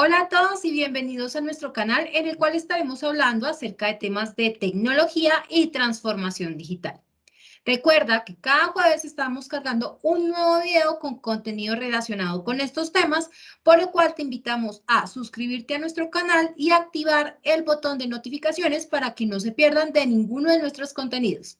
Hola a todos y bienvenidos a nuestro canal en el cual estaremos hablando acerca de temas de tecnología y transformación digital. Recuerda que cada jueves estamos cargando un nuevo video con contenido relacionado con estos temas, por lo cual te invitamos a suscribirte a nuestro canal y activar el botón de notificaciones para que no se pierdan de ninguno de nuestros contenidos.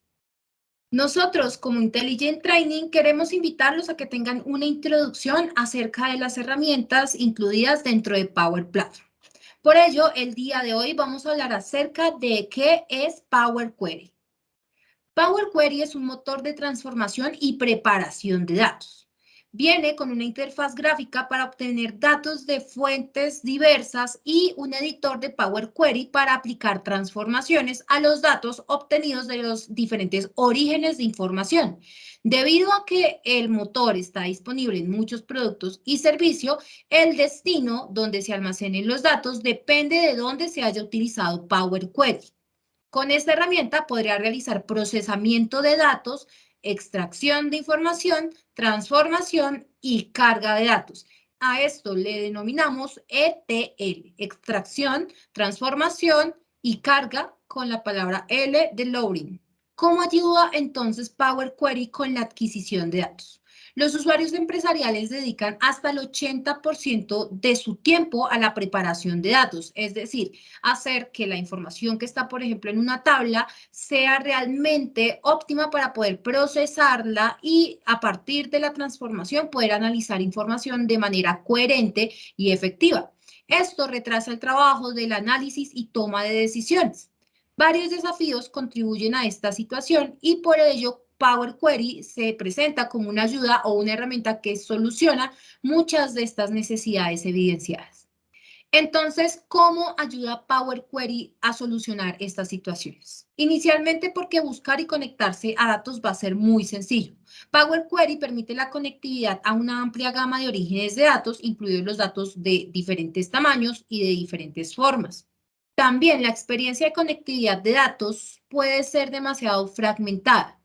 Nosotros, como Intelligent Training, queremos invitarlos a que tengan una introducción acerca de las herramientas incluidas dentro de Power Platform. Por ello, el día de hoy vamos a hablar acerca de qué es Power Query. Power Query es un motor de transformación y preparación de datos. Viene con una interfaz gráfica para obtener datos de fuentes diversas y un editor de Power Query para aplicar transformaciones a los datos obtenidos de los diferentes orígenes de información. Debido a que el motor está disponible en muchos productos y servicios, el destino donde se almacenen los datos depende de dónde se haya utilizado Power Query. Con esta herramienta podría realizar procesamiento de datos, extracción de información, transformación y carga de datos. A esto le denominamos ETL, extracción, transformación y carga con la palabra L de loading. ¿Cómo ayuda entonces Power Query con la adquisición de datos? Los usuarios empresariales dedican hasta el 80% de su tiempo a la preparación de datos, es decir, hacer que la información que está, por ejemplo, en una tabla sea realmente óptima para poder procesarla y a partir de la transformación poder analizar información de manera coherente y efectiva. Esto retrasa el trabajo del análisis y toma de decisiones. Varios desafíos contribuyen a esta situación y por ello Power Query se presenta como una ayuda o una herramienta que soluciona muchas de estas necesidades evidenciadas. Entonces, ¿cómo ayuda Power Query a solucionar estas situaciones? Inicialmente porque buscar y conectarse a datos va a ser muy sencillo. Power Query permite la conectividad a una amplia gama de orígenes de datos, incluidos los datos de diferentes tamaños y de diferentes formas. También la experiencia de conectividad de datos puede ser demasiado fragmentada.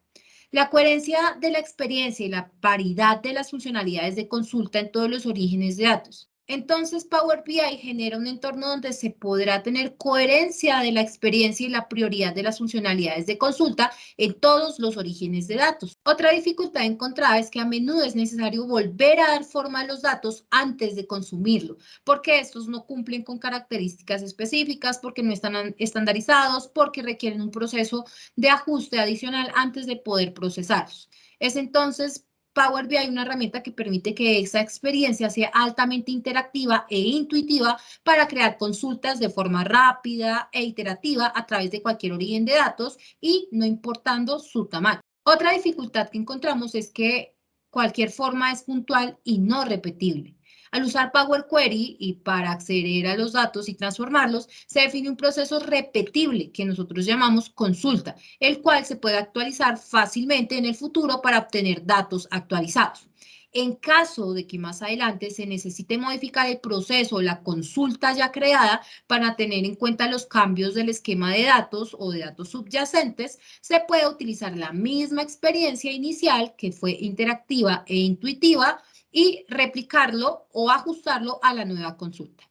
La coherencia de la experiencia y la paridad de las funcionalidades de consulta en todos los orígenes de datos. Entonces, Power BI genera un entorno donde se podrá tener coherencia de la experiencia y la prioridad de las funcionalidades de consulta en todos los orígenes de datos. Otra dificultad encontrada es que a menudo es necesario volver a dar forma a los datos antes de consumirlo, porque estos no cumplen con características específicas, porque no están estandarizados, porque requieren un proceso de ajuste adicional antes de poder procesarlos. Es entonces Power BI una herramienta que permite que esa experiencia sea altamente interactiva e intuitiva para crear consultas de forma rápida e iterativa a través de cualquier origen de datos y no importando su tamaño. Otra dificultad que encontramos es que cualquier forma es puntual y no repetible. Al usar Power Query y para acceder a los datos y transformarlos, se define un proceso repetible que nosotros llamamos consulta, el cual se puede actualizar fácilmente en el futuro para obtener datos actualizados. En caso de que más adelante se necesite modificar el proceso o la consulta ya creada para tener en cuenta los cambios del esquema de datos o de datos subyacentes, se puede utilizar la misma experiencia inicial que fue interactiva e intuitiva y replicarlo o ajustarlo a la nueva consulta.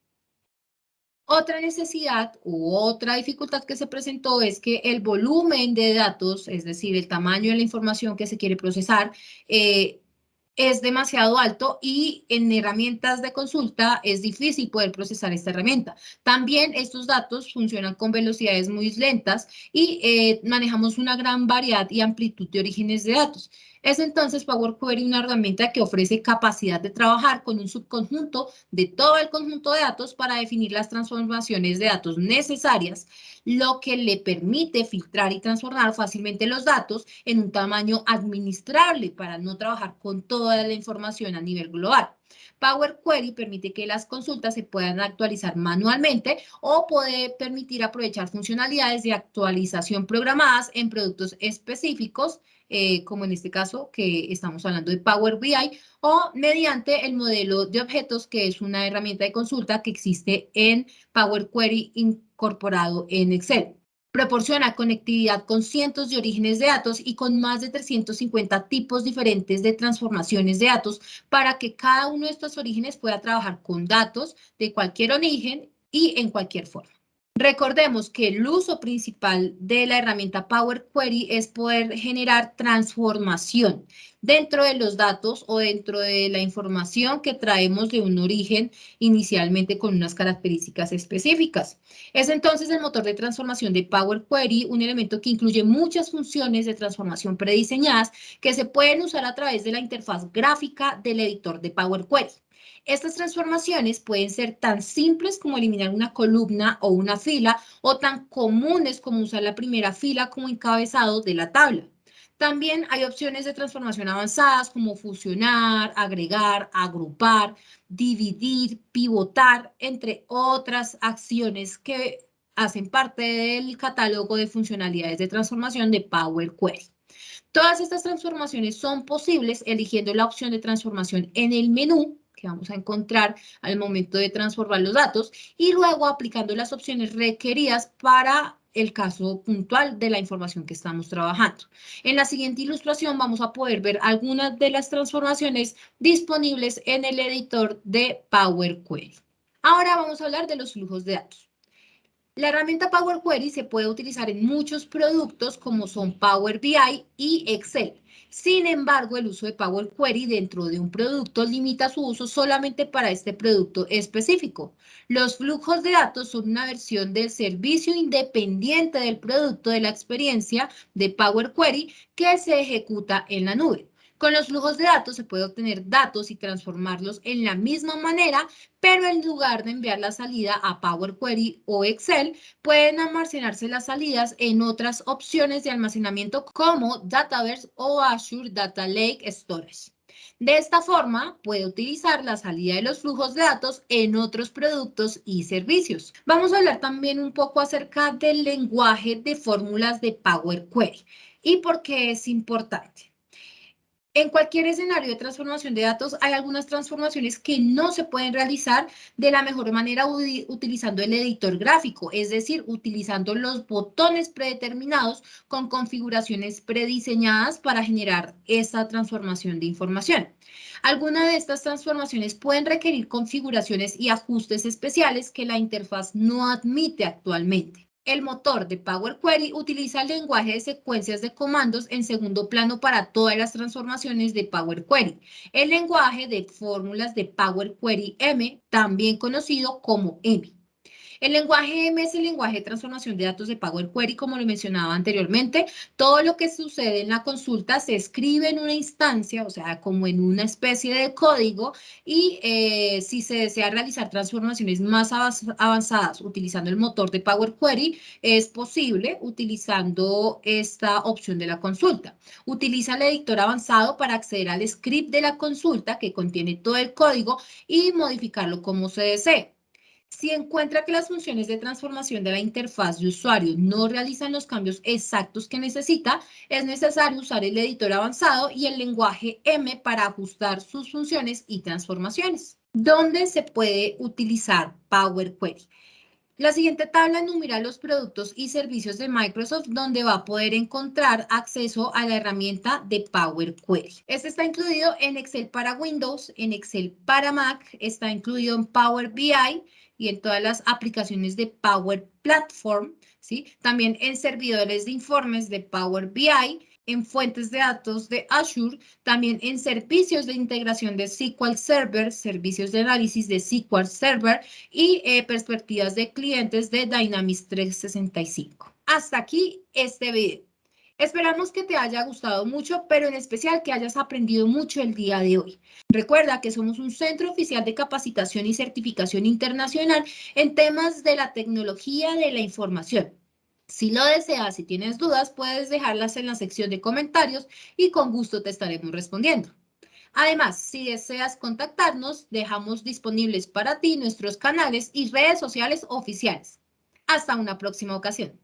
Otra necesidad u otra dificultad que se presentó es que el volumen de datos, es decir, el tamaño de la información que se quiere procesar, es demasiado alto y en herramientas de consulta es difícil poder procesar esta herramienta. También estos datos funcionan con velocidades muy lentas y manejamos una gran variedad y amplitud de orígenes de datos. Es entonces Power Query una herramienta que ofrece capacidad de trabajar con un subconjunto de todo el conjunto de datos para definir las transformaciones de datos necesarias, lo que le permite filtrar y transformar fácilmente los datos en un tamaño administrable para no trabajar con toda la información a nivel global. Power Query permite que las consultas se puedan actualizar manualmente o puede permitir aprovechar funcionalidades de actualización programadas en productos específicos, como en este caso que estamos hablando de Power BI, o mediante el modelo de objetos, que es una herramienta de consulta que existe en Power Query incorporado en Excel. Proporciona conectividad con cientos de orígenes de datos y con más de 350 tipos diferentes de transformaciones de datos para que cada uno de estos orígenes pueda trabajar con datos de cualquier origen y en cualquier forma. Recordemos que el uso principal de la herramienta Power Query es poder generar transformación dentro de los datos o dentro de la información que traemos de un origen inicialmente con unas características específicas. Es entonces el motor de transformación de Power Query, un elemento que incluye muchas funciones de transformación prediseñadas que se pueden usar a través de la interfaz gráfica del editor de Power Query. Estas transformaciones pueden ser tan simples como eliminar una columna o una fila o tan comunes como usar la primera fila como encabezado de la tabla. También hay opciones de transformación avanzadas como fusionar, agregar, agrupar, dividir, pivotar, entre otras acciones que hacen parte del catálogo de funcionalidades de transformación de Power Query. Todas estas transformaciones son posibles eligiendo la opción de transformación en el menú que vamos a encontrar al momento de transformar los datos y luego aplicando las opciones requeridas para el caso puntual de la información que estamos trabajando. En la siguiente ilustración vamos a poder ver algunas de las transformaciones disponibles en el editor de Power Query. Ahora vamos a hablar de los flujos de datos. La herramienta Power Query se puede utilizar en muchos productos como son Power BI y Excel. Sin embargo, el uso de Power Query dentro de un producto limita su uso solamente para este producto específico. Los flujos de datos son una versión del servicio independiente del producto de la experiencia de Power Query que se ejecuta en la nube. Con los flujos de datos se puede obtener datos y transformarlos en la misma manera, pero en lugar de enviar la salida a Power Query o Excel, pueden almacenarse las salidas en otras opciones de almacenamiento como Dataverse o Azure Data Lake Storage. De esta forma, puede utilizar la salida de los flujos de datos en otros productos y servicios. Vamos a hablar también un poco acerca del lenguaje de fórmulas de Power Query y por qué es importante. En cualquier escenario de transformación de datos hay algunas transformaciones que no se pueden realizar de la mejor manera utilizando el editor gráfico, es decir, utilizando los botones predeterminados con configuraciones prediseñadas para generar esta transformación de información. Algunas de estas transformaciones pueden requerir configuraciones y ajustes especiales que la interfaz no admite actualmente. El motor de Power Query utiliza el lenguaje de secuencias de comandos en segundo plano para todas las transformaciones de Power Query. El lenguaje de fórmulas de Power Query M, también conocido como M. El lenguaje M es el lenguaje de transformación de datos de Power Query, como lo mencionaba anteriormente. Todo lo que sucede en la consulta se escribe en una instancia, o sea, como en una especie de código, y si se desea realizar transformaciones más avanzadas utilizando el motor de Power Query, es posible utilizando esta opción de la consulta. Utiliza el editor avanzado para acceder al script de la consulta que contiene todo el código y modificarlo como se desee. Si encuentra que las funciones de transformación de la interfaz de usuario no realizan los cambios exactos que necesita, es necesario usar el editor avanzado y el lenguaje M para ajustar sus funciones y transformaciones. ¿Dónde se puede utilizar Power Query? La siguiente tabla enumera los productos y servicios de Microsoft donde va a poder encontrar acceso a la herramienta de Power Query. Este está incluido en Excel para Windows, en Excel para Mac, está incluido en Power BI y en todas las aplicaciones de Power Platform, ¿sí? También en servidores de informes de Power BI, en fuentes de datos de Azure, también en servicios de integración de SQL Server, servicios de análisis de SQL Server y perspectivas de clientes de Dynamics 365. Hasta aquí este video. Esperamos que te haya gustado mucho, pero en especial que hayas aprendido mucho el día de hoy. Recuerda que somos un centro oficial de capacitación y certificación internacional en temas de la tecnología de la información. Si lo deseas, si tienes dudas, puedes dejarlas en la sección de comentarios y con gusto te estaremos respondiendo. Además, si deseas contactarnos, dejamos disponibles para ti nuestros canales y redes sociales oficiales. Hasta una próxima ocasión.